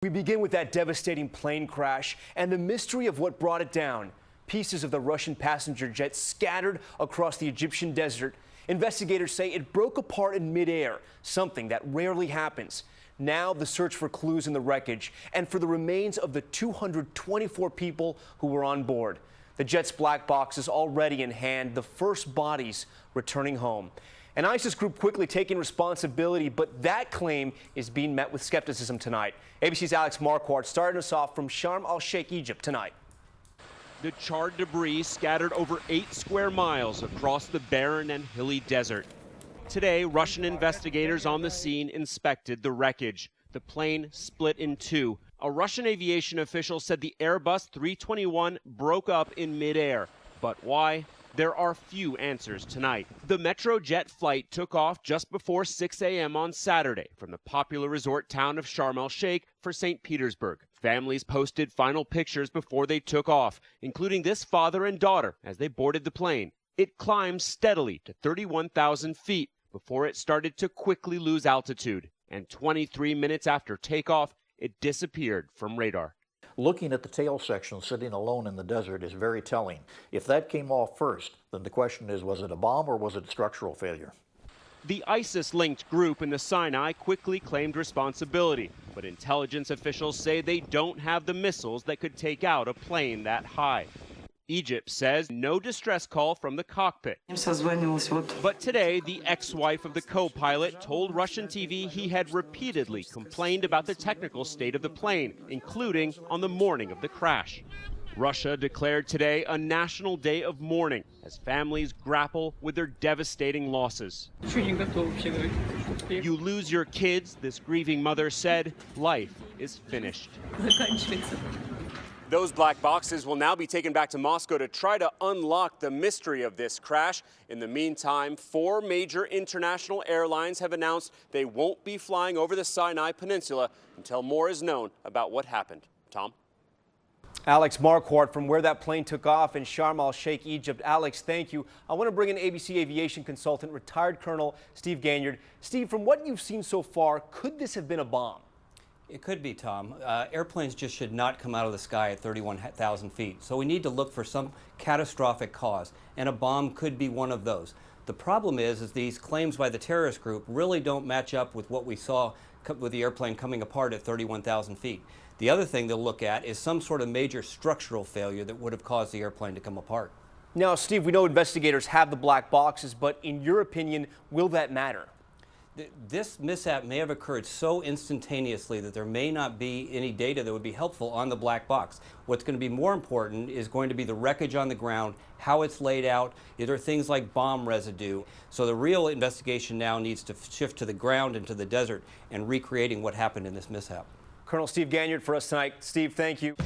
we begin with that devastating plane crash and the mystery of what brought it down. Pieces of the Russian passenger jet scattered across the Egyptian desert. Investigators say it broke apart in midair, something that rarely happens. Now the search for clues in the wreckage and for the remains of the 224 people who were on board. The jet's black box is already in hand, the first bodies returning home. An ISIS group quickly taking responsibility, but that claim is being met with skepticism tonight. ABC's Alex Marquardt starting us off from Sharm el-Sheikh, Egypt tonight. The charred debris scattered over 8 square miles across the barren and hilly desert. Today, Russian investigators on the scene inspected the wreckage. The plane split in two. A Russian aviation official said the Airbus 321 broke up in midair. But why? There are few answers tonight. The Metrojet flight took off just before 6 a.m. on Saturday from the popular resort town of Sharm el-Sheikh for St. Petersburg. Families posted final pictures before they took off, including this father and daughter as they boarded the plane. It climbed steadily to 31,000 feet before it started to quickly lose altitude. And 23 minutes after takeoff, it disappeared from radar. Looking at the tail section sitting alone in the desert is very telling. If that came off first, then the question is, was it a bomb or was it structural failure? The ISIS-linked group in the Sinai quickly claimed responsibility, but intelligence officials say they don't have the missiles that could take out a plane that high. Egypt says no distress call from the cockpit. But today, the ex-wife of the co-pilot told Russian TV he had repeatedly complained about the technical state of the plane, including on the morning of the crash. Russia declared today a national day of mourning as families grapple with their devastating losses. You lose your kids, this grieving mother said. Life is finished. Those black boxes will now be taken back to Moscow to try to unlock the mystery of this crash. In the meantime, 4 major international airlines have announced they won't be flying over the Sinai Peninsula until more is known about what happened. Tom? Alex Marquardt from where that plane took off in Sharm el-Sheikh, Egypt. Alex, thank you. I want to bring in ABC aviation consultant, retired Colonel Steve Ganyard. Steve, from what you've seen so far, could this have been a bomb? It could be, Tom. Airplanes just should not come out of the sky at 31,000 feet. So we need to look for some catastrophic cause, and a bomb could be one of those. The problem is these claims by the terrorist group really don't match up with what we saw with the airplane coming apart at 31,000 feet. The other thing they'll look at is some sort of major structural failure that would have caused the airplane to come apart. Now, Steve, we know investigators have the black boxes, but in your opinion, will that matter? This mishap may have occurred so instantaneously that there may not be any data that would be helpful on the black box. What's going to be more important is going to be the wreckage on the ground, how it's laid out. There are things like bomb residue. So the real investigation now needs to shift to the ground and to the desert and recreating what happened in this mishap. Colonel Steve Ganyard for us tonight. Steve, thank you.